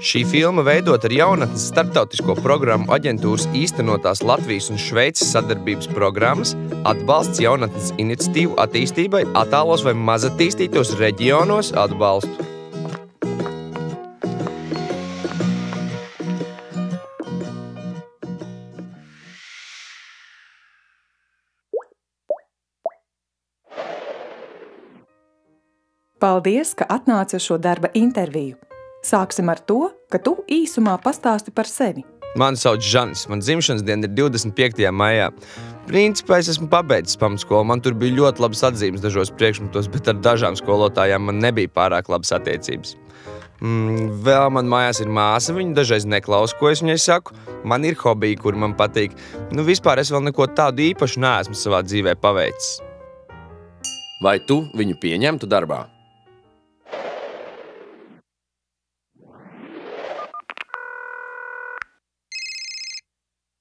Šī filma veidot ar jaunatnes starptautisko programmu aģentūras īstenotās Latvijas un Šveices sadarbības programmas, atbalsts jaunatnes iniciatīvu attīstībai attālos vai mazattīstītos reģionos atbalstu. Paldies, ka atnāci uz šo darba interviju. Sāksim ar to, ka tu īsumā pastāsti par sevi. Mani sauc Žanis, man dzimšanas diena ir 25. maijā. Principā es esmu pabeidzis pamatskolu, man tur bija ļoti labas atzīmes dažos priekšmetos, bet ar dažām skolotājām man nebija pārāk labas attiecības. Vēl man mājās ir māsa, viņa dažreiz neklausa, ko es viņai saku. Man ir hobiji, kuri man patīk. Vispār es vēl neko tādu īpašu neesmu savā dzīvē paveicis. Vai tu viņu pieņemtu darbā?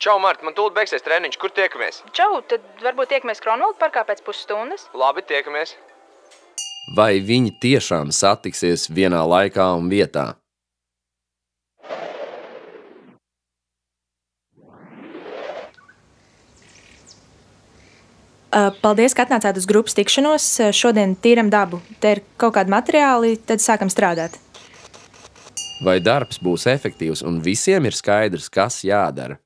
Čau, Marta, man tūlīt beigsies treniņš. Kur tiekamies? Čau, tad varbūt tiekamies Kronvalda parkā pēc pusstundas? Labi, tiekamies. Vai viņi tiešām satiksies vienā laikā un vietā? Paldies, ka atnācāt uz grupas tikšanos. Šodien tīram dabu. Te ir kaut kādi materiāli, tad sākam strādāt. Vai darbs būs efektīvs un visiem ir skaidrs, kas jādara?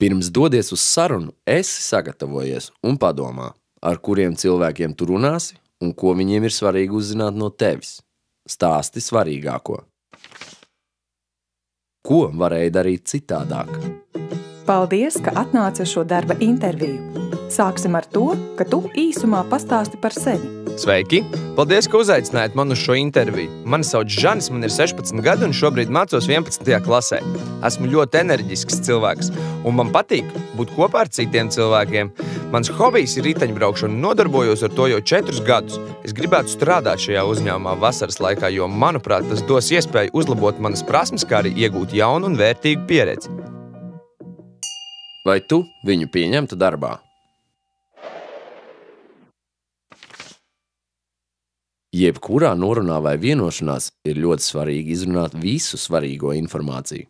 Pirms dodies uz sarunu, esi sagatavojies un padomā, ar kuriem cilvēkiem tu runāsi un ko viņiem ir svarīgi uzzināt no tevis. Stāsti svarīgāko. Ko varēja darīt citādāk? Paldies, ka atnāci uz šo darba interviju. Sāksim ar to, ka tu īsumā pastāsti par sevi. Sveiki! Paldies, ka uzaicinājāt mani uz šo interviju. Mani sauc Žanis, man ir 16 gadi un šobrīd mācos 11. klasē. Esmu ļoti enerģisks cilvēks un man patīk būt kopā ar citiem cilvēkiem. Mans hobijs ir riteņbraukšana un nodarbojos ar to jau 4 gadus. Es gribētu strādāt šajā uzņēmumā vasaras laikā, jo, manuprāt, tas dos iespēju uzlabot manas prasmes, kā arī iegūt jaunu un vērtīgu pieredzi. Vai tu viņu pieņemtu darbā? Jebkurā norunā vai vienošanās ir ļoti svarīgi izrunāt visu svarīgo informāciju.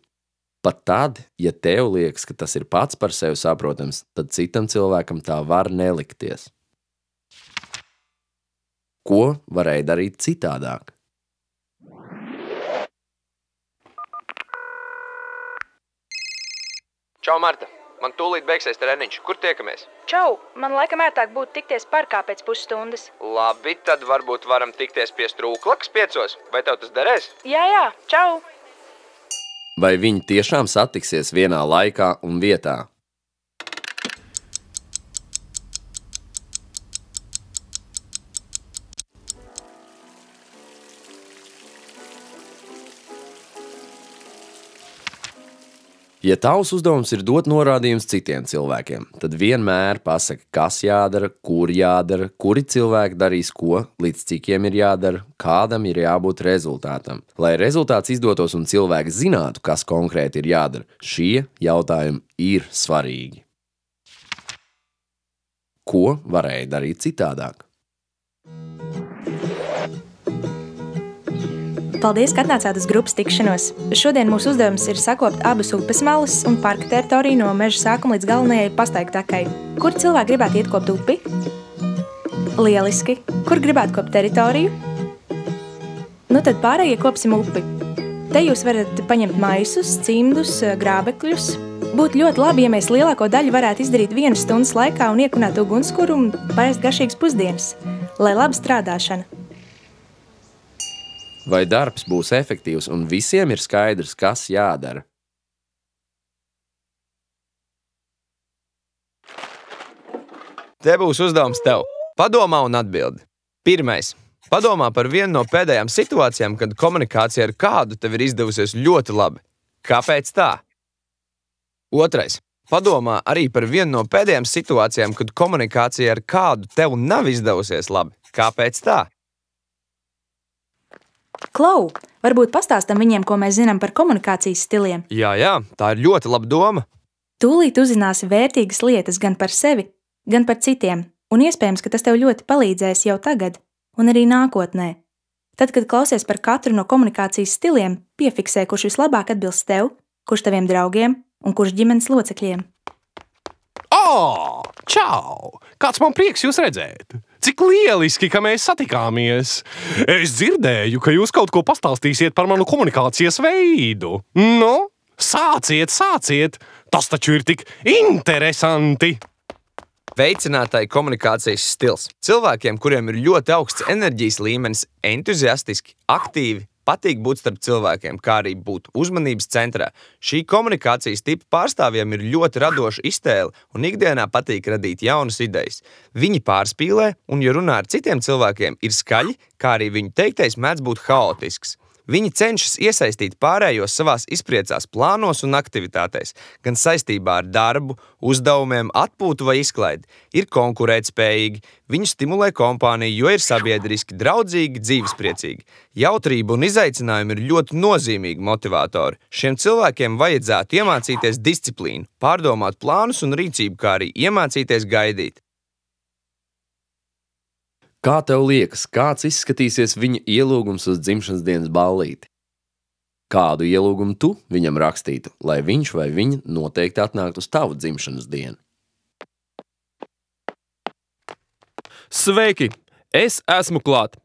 Pat tad, ja tev liekas, ka tas ir pats par sevi saprotams, tad citam cilvēkam tā var nelikties. Ko varēja darīt citādāk? Čau, Marta! Man tūlīt beigsies treniņš. Kur tiekamies? Čau, man laikam ērtāk būtu tikties parkā pēc pusstundas. Labi, tad varbūt varam tikties pie Strūklakas 5. Vai tev tas derēs? Jā, čau! Vai viņi tiešām satiksies vienā laikā un vietā? Ja tavs uzdevums ir dot norādījumus citiem cilvēkiem, tad vienmēr pasaki, kas jādara, kuri cilvēki darīs ko, līdz cikiem ir jādara, kādam ir jābūt rezultātam. Lai rezultāts izdotos un cilvēki zinātu, kas konkrēti ir jādara, šie jautājumi ir svarīgi. Ko varēja darīt citādāk? Paldies, ka atnācāt uz grupas tikšanos. Šodien mūsu uzdevums ir sakopt abas upes malas un parka teritoriju no meža sākuma līdz galvenajai pastaigtakai. Kur cilvēki gribētu iet kopt upi? Lieliski. Kur gribētu kopt teritoriju? Tad pārējie kopsim upi. Te jūs varat paņemt maisus, cimdus, grābekļus. Būtu ļoti labi, ja mēs lielāko daļu varētu izdarīt 1 stundas laikā un iekunāt ugunskura un paēst garšīgas pusdienas. Lai laba strādāšana! Vai darbs būs efektīvs un visiem ir skaidrs, kas jādara? Te būs uzdevums tev. Padomā un atbildi. 1. Padomā par vienu no pēdējām situācijām, kad komunikācija ar kādu tev ir izdevusies ļoti labi. Kāpēc tā? 2. Padomā arī par vienu no pēdējām situācijām, kad komunikācija ar kādu tev nav izdevusies labi. Kāpēc tā? Klau, varbūt pastāstam viņiem, ko mēs zinām par komunikācijas stiliem. Jā, tā ir ļoti laba doma. Tūlīt uzzināsi vērtīgas lietas gan par sevi, gan par citiem, un iespējams, ka tas tev ļoti palīdzēs jau tagad un arī nākotnē. Tad, kad klausies par katru no komunikācijas stiliem, piefiksē, kurš vislabāk atbilst tev, kurš taviem draugiem un kurš ģimenes locekļiem. Čau! Kāds man prieks jūs redzēt! Cik lieliski, ka mēs satikāmies! Es dzirdēju, ka jūs kaut ko pastāstīsiet par manu komunikācijas veidu. Nu, sāciet! Tas taču ir tik interesanti! Veicinātāja komunikācijas stils. Cilvēkiem, kuriem ir ļoti augsts enerģijas līmenis, entuziastiski, aktīvi, patīk būt starp cilvēkiem, kā arī būt uzmanības centrā. Šī komunikācijas tipa pārstāvjiem ir ļoti radoša iztēle un ikdienā patīk radīt jaunas idejas. Viņi pārspīlē un, ja runā ar citiem cilvēkiem, ir skaļi, kā arī viņu teiktais mēdz būt haotisks. Viņi cenšas iesaistīt pārējos savās izpriecās plānos un aktivitātēs, gan saistībā ar darbu, uzdevumiem, atpūtu vai izklaidi. Ir konkurētspējīgi, viņu stimulē kompānija, jo ir sabiedriski, draudzīgi, dzīvespriecīgi. Jautrība un izaicinājumi ir ļoti nozīmīgi motivatori. Šiem cilvēkiem vajadzētu iemācīties disciplīnu, pārdomāt plānus un rīcību, kā arī iemācīties gaidīt. Kā tev liekas, kāds izskatīsies viņa ielūgums uz dzimšanas dienas ballīti? Kādu ielūgumu tu viņam rakstītu, lai viņš vai viņa noteikti atnāktu uz tavu dzimšanas dienu? Sveiki! Es esmu klāt!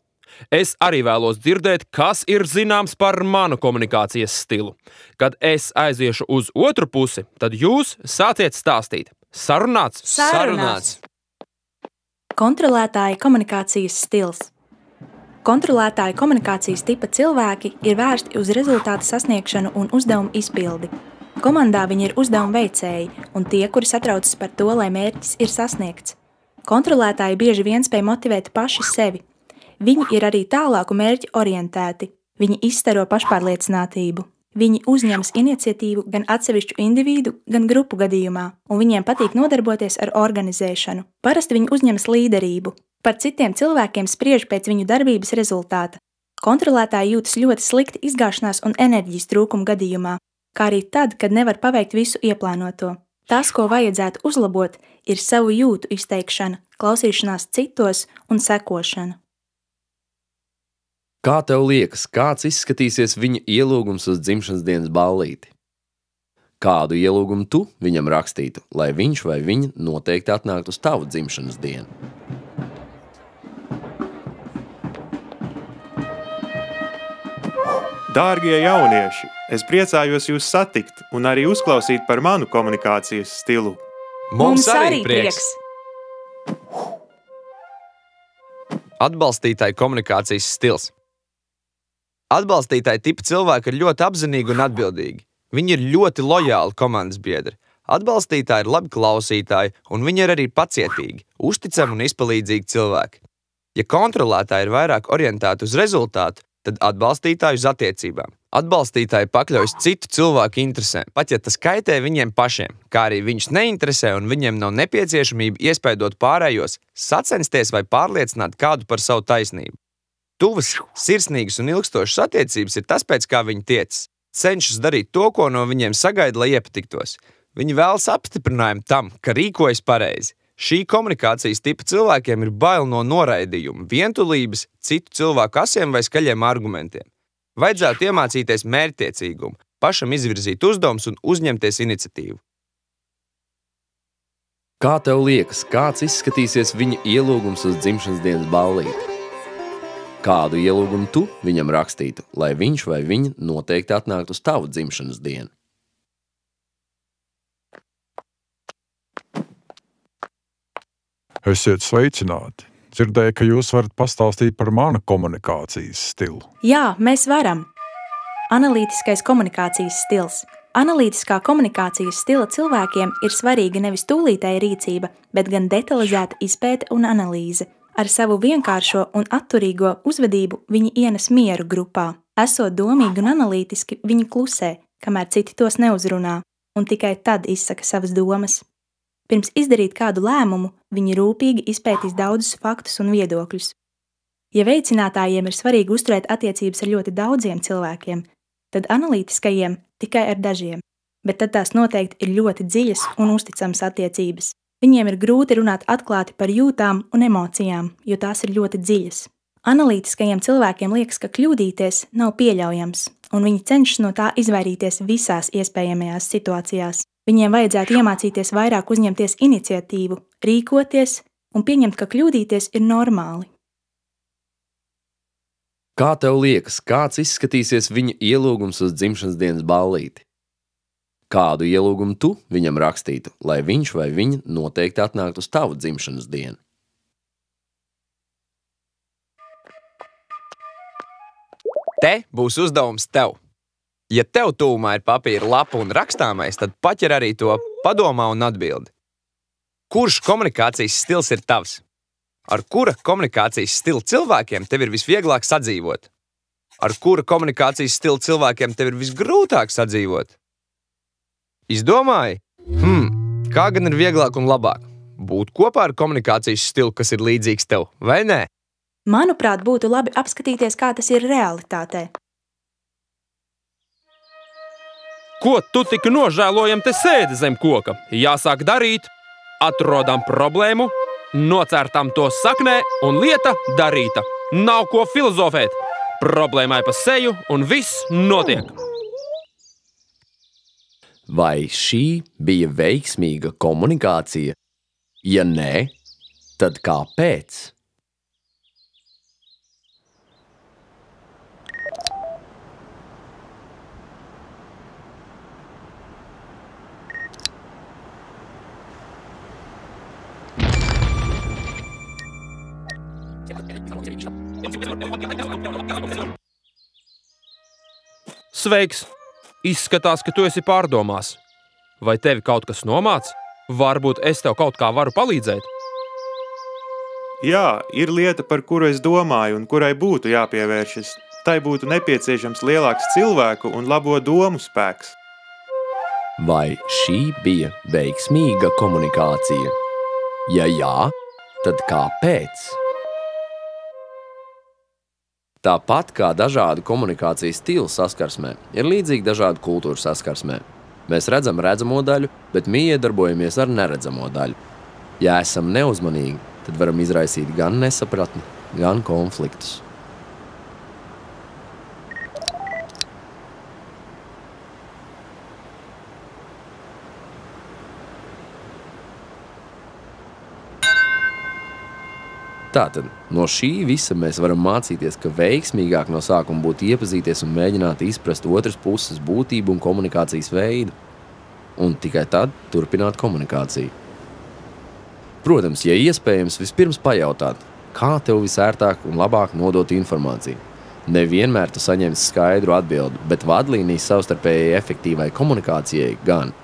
Es arī vēlos dzirdēt, kas ir zināms par manu komunikācijas stilu. Kad es aiziešu uz otru pusi, tad jūs sāciet stāstīt. Sarunāts? Sarunāts! Kontrolētāja komunikācijas stils. Kontrolētāja komunikācijas tipa cilvēki ir vērsti uz rezultātu sasniegšanu un uzdevumu izpildi. Komandā viņi ir uzdevumu veicēji un tie, kuri satraucas par to, lai mērķis ir sasniegts. Kontrolētāji bieži vien spēj motivēt paši sevi. Viņi ir arī tālāku mērķi orientēti. Viņi izstaro pašpārliecinātību. Viņi uzņemas iniciatīvu gan atsevišķu individu, gan grupu gadījumā, un viņiem patīk nodarboties ar organizēšanu. Parasti viņi uzņemas līderību. Par citiem cilvēkiem spriež pēc viņu darbības rezultāta. Kontrolētāji jūtas ļoti slikti izgāšanās un enerģijas trūkuma gadījumā, kā arī tad, kad nevar paveikt visu ieplānoto. Tas, ko vajadzētu uzlabot, ir savu jūtu izteikšana, klausīšanās citos un sekošana. Kā tev liekas, kāds izskatīsies viņa ielūgums uz dzimšanas dienas ballīti? Kādu ielūgumu tu viņam rakstītu, lai viņš vai viņa noteikti atnāktu uz tavu dzimšanas dienu? Dārgie jaunieši, es priecājos jūs satikt un arī uzklausīt par manu komunikācijas stilu. Mums arī prieks! Atbalstītāja komunikācijas stils. Atbalstītāji tipa cilvēki ir ļoti apzinīgi un atbildīgi. Viņi ir ļoti lojāli komandas biedri. Atbalstītāji ir labi klausītāji, un viņi ir arī pacietīgi, uzticami un izpalīdzīgi cilvēki. Ja kontrolētāji ir vairāk orientēti uz rezultātu, tad atbalstītāji uz attiecībām. Atbalstītāji pakļaujas citu cilvēku interesēm, pat ja tas kaitē viņiem pašiem, kā arī viņus neinteresē un viņiem nav nepieciešamība iespaidot pārējos, sacensties vai pārliecināt kādu par savu taisnību. Tuvas, sirsnīgas un ilgstošas attiecības ir tas, pēc kā viņi tiecas. Cenšas darīt to, ko no viņiem sagaida, lai iepatiktos. Viņi vēlas apstiprinājumu tam, ka rīkojas pareizi. Šī komunikācijas tipa cilvēkiem ir bail no noraidījuma, vientulības, citu cilvēku asiem vai skaļiem argumentiem. Vajadzētu iemācīties mērķtiecīgumu, pašam izvirzīt uzdevumus un uzņemties iniciatīvu. Kā tev liekas, kāds izskatīsies viņa ielūgums uz dzimšanas dienas ballīti? Kādu ielūgumu tu viņam rakstītu, lai viņš vai viņa noteikti atnāktu uz tavu dzimšanas dienu? Esiet sveicināti! Dzirdēju, ka jūs varat pastāstīt par manu komunikācijas stilu. Jā, mēs varam. Analītiskais komunikācijas stils. Analītiskā komunikācijas stila cilvēkiem ir svarīga nevis tūlītēja rīcība, bet gan detalizēta izpēte un analīze. Ar savu vienkāršo un atturīgo uzvedību viņi ienes mieru grupā. Esot domīgi un analītiski, viņi klusē, kamēr citi tos neuzrunā, un tikai tad izsaka savas domas. Pirms izdarīt kādu lēmumu, viņi rūpīgi izpētīs daudzus faktus un viedokļus. Ja veicinātājiem ir svarīgi uzturēt attiecības ar ļoti daudziem cilvēkiem, tad analītiskajiem tikai ar dažiem. bet tad tās noteikti ir ļoti dziļas un uzticamas attiecības. Viņiem ir grūti runāt atklāti par jūtām un emocijām, jo tās ir ļoti dziļas. Analītiskajiem cilvēkiem liekas, ka kļūdīties nav pieļaujams, un viņi cenšas no tā izvairīties visās iespējamajās situācijās. Viņiem vajadzētu iemācīties vairāk uzņemties iniciatīvu, rīkoties un pieņemt, ka kļūdīties ir normāli. Kā tev liekas, kāds izskatīsies viņa ielūgums uz dzimšanas dienas ballīti? Kādu ielūgumu tu viņam rakstītu, lai viņš vai viņa noteikti atnāktu uz tavu dzimšanas dienu? Te būs uzdevums tev. Ja tev tūmā ir papīra lapa un rakstāmais, tad paķer arī to padomā un atbildi. Kurš komunikācijas stils ir tavs? Ar kura komunikācijas stilu cilvēkiem tev ir visvieglāk sadzīvot? Ar kura komunikācijas stilu cilvēkiem tev ir visgrūtāk sadzīvot? Izdomāji? Kā gan ir vieglāk un labāk? Būt kopā ar komunikācijas stilu, kas ir līdzīgs tev, vai nē? Manuprāt, būtu labi apskatīties, kā tas ir realitātē. Ko tu tik nožēlojam te sēdi zem koka? Jāsāk darīt, atrodam problēmu, nocērtam to saknē un lieta darīta. Nav ko filozofēt. Problēmai pa seju un viss notiek. Vai šī bija veiksmīga komunikācija? Ja nē, tad kāpēc? Sveiks! Izskatās, ka tu esi pārdomās. Vai tevi kaut kas nomāc? Varbūt es tev kaut kā varu palīdzēt? Jā, ir lieta, par kuru es domāju un kurai būtu jāpievēršas. Tai būtu nepieciešams lielāks cilvēku un labo domu spēks. Vai šī bija veiksmīga komunikācija? Ja jā, tad kāpēc? Tāpat kā dažādu komunikācijas stilu saskarsmē, ir līdzīgi dažādu kultūru saskarsmē. Mēs redzam redzamo daļu, bet miedarbojamies ar neredzamo daļu. Ja esam neuzmanīgi, tad varam izraisīt gan nesapratni, gan konfliktus. Tātad, no šī visa mēs varam mācīties, ka veiksmīgāk no sākuma būtu iepazīties un mēģināt izprast otras puses būtību un komunikācijas veidu. Un tikai tad turpināt komunikāciju. Protams, ja iespējams, vispirms pajautāt, kā tev visērtāk un labāk nodot informāciju. Nevienmēr tu saņemsi skaidru atbildi, bet vadlīnijas savstarpējai efektīvai komunikācijai gan.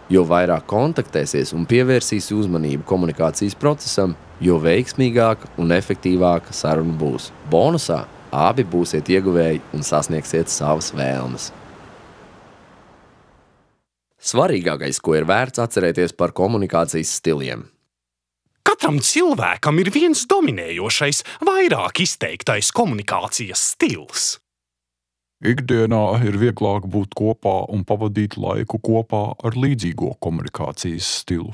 Jo vairāk kontaktēsies un pievērsīsi uzmanību komunikācijas procesam, jo veiksmīgāka un efektīvāka saruna būs. Bonusā abi būsiet ieguvēji un sasniegsiet savas vēlmes. Svarīgākais, ko ir vērts atcerēties par komunikācijas stiliem. Katram cilvēkam ir viens dominējošais, vairāk izteiktais komunikācijas stils. Ikdienā ir vieglāk būt kopā un pavadīt laiku kopā ar līdzīgo komunikācijas stilu.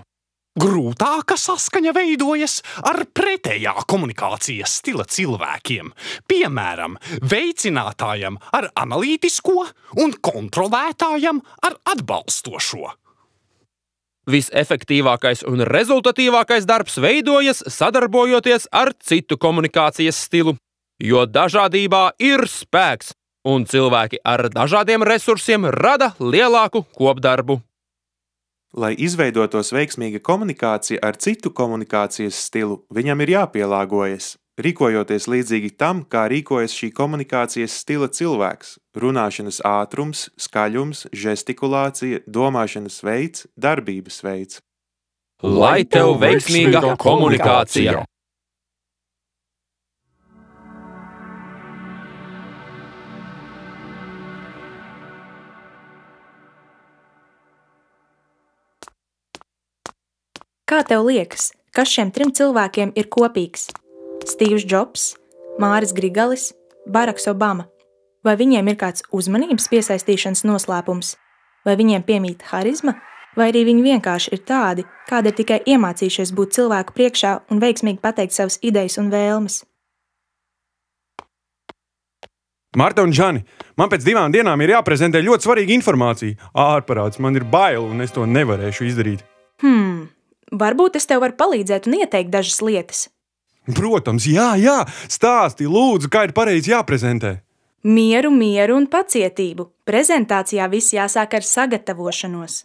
Grūtāka saskaņa veidojas ar pretējā komunikācijas stila cilvēkiem, piemēram, veicinātājam ar analītisko un kontrolētājam ar atbalstošo. Visefektīvākais un rezultatīvākais darbs veidojas sadarbojoties ar citu komunikācijas stilu, jo dažādībā ir spēks, un cilvēki ar dažādiem resursiem rada lielāku kopdarbu. Lai izveidotos veiksmīga komunikācija ar citu komunikācijas stilu, viņam ir jāpielāgojas, rīkojoties līdzīgi tam, kā rīkojas šī komunikācijas stila cilvēks. Runāšanas ātrums, skaļums, žestikulācija, domāšanas veids, darbības veids. Lai tev veiksmīga komunikācija! Kā tev liekas, kas šiem 3 cilvēkiem ir kopīgs? Stīvs Džobs, Māris Grigalis, Baraks Obama. Vai viņiem ir kāds uzmanības piesaistīšanas noslēpums? Vai viņiem piemīt harizma, vai arī viņi vienkārši ir tādi, kādi ir tikai iemācījušies būt cilvēku priekšā un veiksmīgi pateikt savas idejas un vēlmes? Marta un Žani, man pēc 2 dienām ir jāprezentē ļoti svarīga informācija. Ārparāds, man ir bail, un es to nevarēšu izdarīt. Varbūt es tev varu palīdzēt un ieteikt dažas lietas. Protams, jā, stāsti, lūdzu, kā ir pareizi jāprezentē. Mieru un pacietību. Prezentācijā viss jāsāk ar sagatavošanos.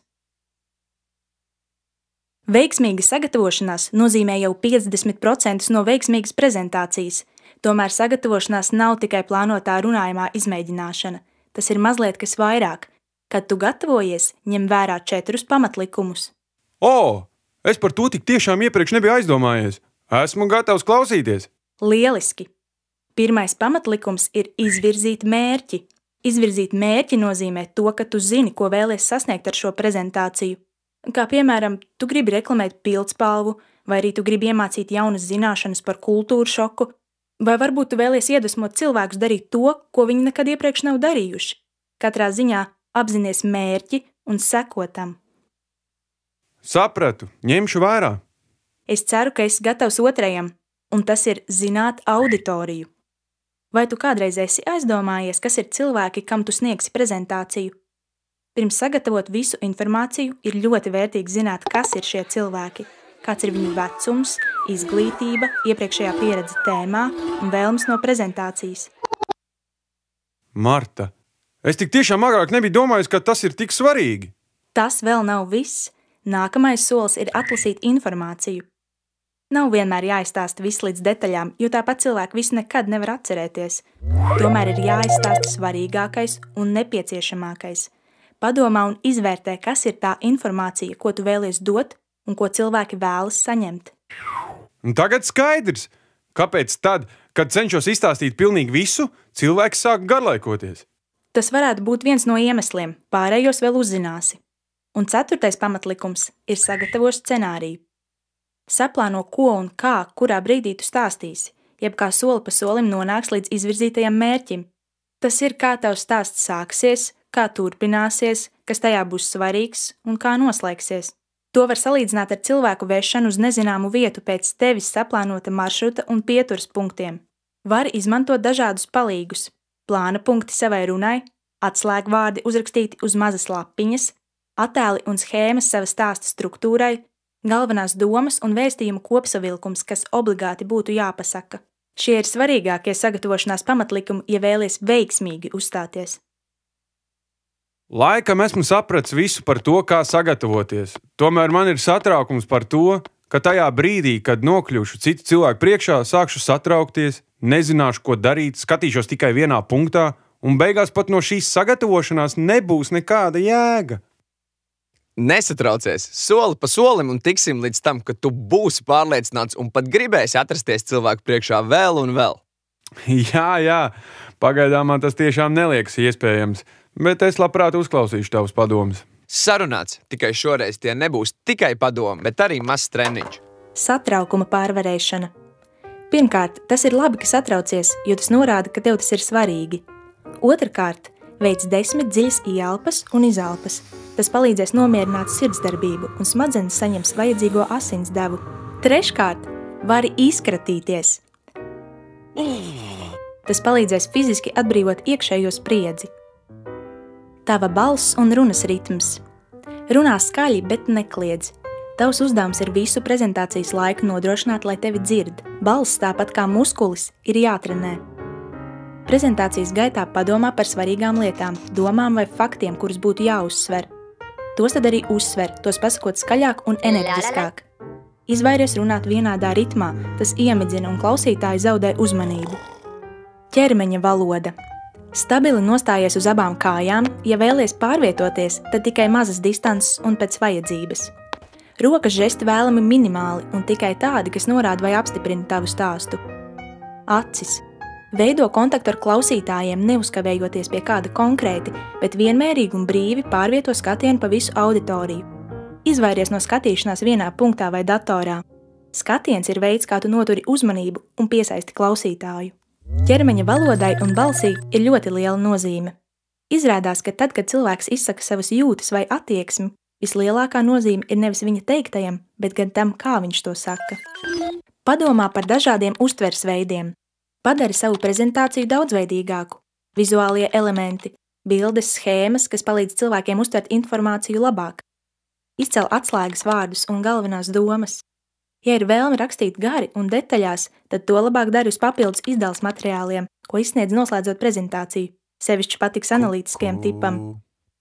Veiksmīga sagatavošanās nozīmē jau 50% no veiksmīgas prezentācijas. Tomēr sagatavošanās nav tikai plānotā runājumā izmēģināšana. Tas ir mazliet kas vairāk. Kad tu gatavojies, ņem vērā 4 pamatlikumus. Es par to tik tiešām iepriekš nebiju aizdomājies. Esmu gatavs klausīties. Lieliski! Pirmais pamatlikums ir izvirzīt mērķi. Izvirzīt mērķi nozīmē to, ka tu zini, ko vēlies sasniegt ar šo prezentāciju. Kā piemēram, tu gribi reklamēt pildspalvu, vai arī tu gribi iemācīt jaunas zināšanas par kultūru šoku, vai varbūt tu vēlies iedvesmot cilvēkus darīt to, ko viņi nekad iepriekš nav darījuši. Katrā ziņā apzinies mērķi un seko tam. Sapratu, ņemšu vērā. Es ceru, ka esi gatavs otrajam, un tas ir zināt auditoriju. Vai tu kādreiz esi aizdomājies, kas ir cilvēki, kam tu sniegsi prezentāciju? Pirms sagatavot visu informāciju, ir ļoti vērtīgi zināt, kas ir šie cilvēki, kāds ir viņu vecums, izglītība, iepriekšējā pieredze tēmā un vēlmes no prezentācijas. Marta, es tik tiešām agrāk nebiju domājis, ka tas ir tik svarīgi. Tas vēl nav viss. Nākamais solis ir atlasīt informāciju. Nav vienmēr jāizstāsta viss līdz detaļām, jo tāpat cilvēki visu nekad nevar atcerēties. Tomēr ir jāizstāsta svarīgākais un nepieciešamākais. Padomā un izvērtē, kas ir tā informācija, ko tu vēlies dot un ko cilvēki vēlas saņemt. Tagad skaidrs, kāpēc tad, kad cenšos izstāstīt pilnīgi visu, cilvēki sāk garlaikoties. Tas varētu būt viens no iemesliem, pārējos vēl uzzināsi. Un 4. pamatlikums ir sagatavo scenāriju. Saplāno, ko un kā, kurā brīdī tu stāstīsi, jeb kā soli pa solim nonāks līdz izvirzītajam mērķim. Tas ir, kā tavs stāsts sāksies, kā turpināsies, kas tajā būs svarīgs un kā noslēgsies. To var salīdzināt ar cilvēku vešanu uz nezināmu vietu pēc tevis saplānota maršruta un pieturas punktiem. Var izmantot dažādus palīgus, plāna punkti savai runai, atslēgvārdi uzrakstīti uz mazas lapiņas, attēli un schēmas sava stāsta struktūrai, galvenās domas un vēstījumu kopsavilkums, kas obligāti būtu jāpasaka. Šie ir svarīgākie sagatavošanās pamatlikumi, ja vēlies veiksmīgi uzstāties. Laikam esmu sapratis visu par to, kā sagatavoties. Tomēr man ir satraukums par to, ka tajā brīdī, kad nokļūšu citu cilvēku priekšā, sākšu satraukties, nezināšu, ko darīt, skatīšos tikai vienā punktā, un beigās pat no šīs sagatavošanās nebūs nekāda jēga. Nesatraucies, soli pa solim un tiksim līdz tam, ka tu būsi pārliecināts un pat gribēsi atrasties cilvēku priekšā vēl un vēl. Jā, pagaidām man tas tiešām neliekas iespējams, bet es labprāt uzklausīšu tavus padomus. Sarunāts, tikai šoreiz tie nebūs tikai padomi, bet arī mazs treniņš. Satraukuma pārvarēšana. Pirmkārt, tas ir labi, ka satraucies, jo tas norāda, ka tev tas ir svarīgi. Otrkārt, veic 10 dziļas ieelpas un izelpas. Tas palīdzēs nomierināt sirdsdarbību un smadzenes saņems vajadzīgo asinsdevu. Treškārt, vari izkratīties. Tas palīdzēs fiziski atbrīvot iekšējo spriedzi. Tava balss un runas ritms. Runā skaļi, bet nekliedz. Tavs uzdevums ir visu prezentācijas laiku nodrošināt, lai tevi dzird. Balss, tāpat kā muskulis, ir jātrenē. Prezentācijas gaitā padomā par svarīgām lietām, domām vai faktiem, kurus būtu jāuzsver. Tos tad arī uzsver, tos pasakot skaļāk un enerģiskāk. Izvairies runāt vienādā ritmā, tas iemidzina un klausītāji zaudē uzmanību. Ķermeņa valoda. Stabili nostājies uz abām kājām, ja vēlies pārvietoties, tad tikai mazas distances un pēc vajadzības. Rokas žesti vēlami minimāli un tikai tādi, kas norāda vai apstiprina tavu stāstu. Acis. Veido kontaktu ar klausītājiem, neuzkavējoties pie kāda konkrēti, bet vienmērīgi un brīvi pārvieto skatienu pa visu auditoriju. Izvairies no skatīšanās vienā punktā vai datorā. Skatiens ir veids, kā tu noturi uzmanību un piesaisti klausītāju. Ķermeņa valodai un balsī ir ļoti liela nozīme. Izrādās, ka tad, kad cilvēks izsaka savas jūtas vai attieksmi, vislielākā nozīme ir nevis viņa teiktajam, bet gan tam, kā viņš to saka. Padomā par dažādiem uztveres veidiem. Padari savu prezentāciju daudzveidīgāku. Vizuālie elementi, bildes, schēmas, kas palīdz cilvēkiem uztvert informāciju labāk. Izcel atslēgas vārdus un galvenās domas. Ja ir vēlme rakstīt gari un detaļās, tad to labāk dari uz papildus izdevuma materiāliem, ko izsniedz noslēdzot prezentāciju. Sevišķi patiks analītiskiem tipam.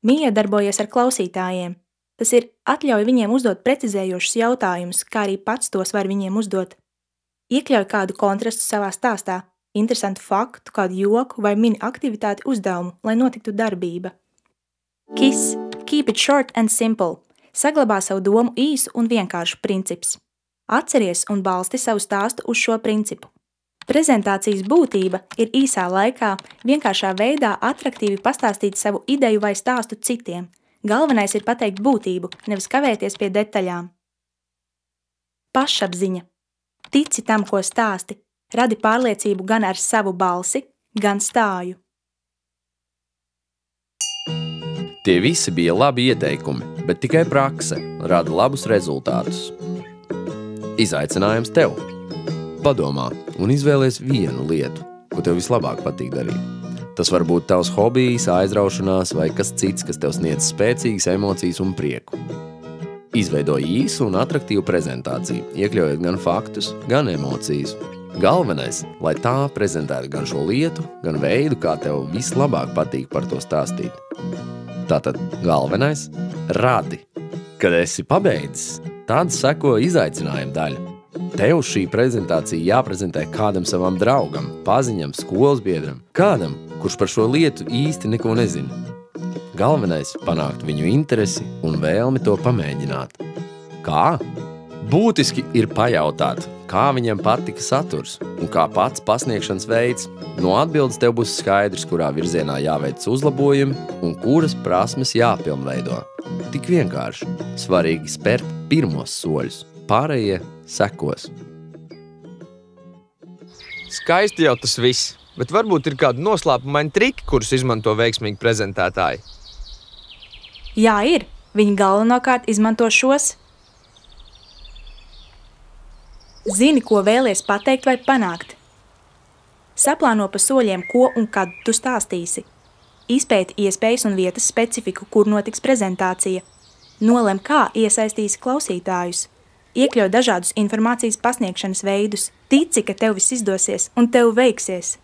Mija darbojas ar klausītājiem. Tas ir atļauj viņiem uzdot precizējošus jautājumus, kā arī pats tos var viņiem uzdot. Iekļauj kādu kontrastu savā stāstā, interesantu faktu, kādu joku vai mini aktivitāti uzdevumu, lai notiktu darbība. KISS – Keep it short and simple. Saglabā savu domu īsu un vienkāršu princips. Atceries un balsti savu stāstu uz šo principu. Prezentācijas būtība ir īsā laikā, vienkāršā veidā atraktīvi pastāstīt savu ideju vai stāstu citiem. Galvenais ir pateikt būtību, nevis kavēties pie detaļām. Pašapziņa. Tici tam, ko stāsti. Radi pārliecību gan ar savu balsi, gan stāju. Tie visi bija labi ieteikumi, bet tikai prakse rada labus rezultātus. Izaicinājums tev. Padomā un izvēlies vienu lietu, ko tev vislabāk patīk darīt. Tas var būt tavs hobijs, aizraušanās vai kas cits, kas tev sniedz spēcīgas emocijas un prieku. Izveido īsu un atraktīvu prezentāciju, iekļaujot gan faktus, gan emocijas. Galvenais, lai tā prezentētu gan šo lietu, gan veidu, kā tev vislabāk patīk par to stāstīt. Tātad galvenais – radi. Kad esi pabeidzis, tad seko izaicinājuma daļa. Tev šī prezentācija jāprezentē kādam savam draugam, paziņam, skolas biedram, kādam, kurš par šo lietu īsti neko nezina. Galvenais – panākt viņu interesi un vēlmi to pamēģināt. Kā? Būtiski ir pajautāt, kā viņam patika saturs un kā pats pasniegšanas veids. No atbildes tev būs skaidrs, kurā virzienā jāveic uzlabojumi un kuras prasmes jāpilnveido. Tik vienkārši. Svarīgi spērt pirmos soļus. Pārējie sekos. Skaisti jau tas viss, bet varbūt ir kādi noslēpumaini triki, kurus izmanto veiksmīgi prezentētāji. Jā, ir. Viņi galvenokārt izmanto šos. Zini, ko vēlies pateikt vai panākt. Saplāno pa soļiem, ko un kad tu stāstīsi. Izpēti iespējas un vietas specifiku, kur notiks prezentācija. Nolem, kā iesaistīsi klausītājus. Iekļauj dažādus informācijas pasniegšanas veidus. Tici, ka tev viss izdosies un tev veiksies.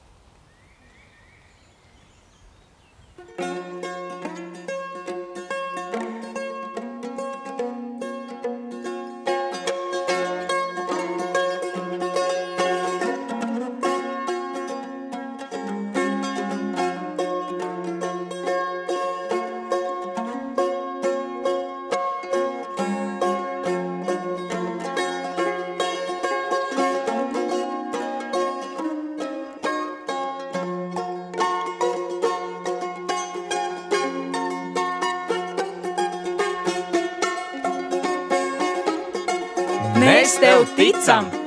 Mēs tev ticam!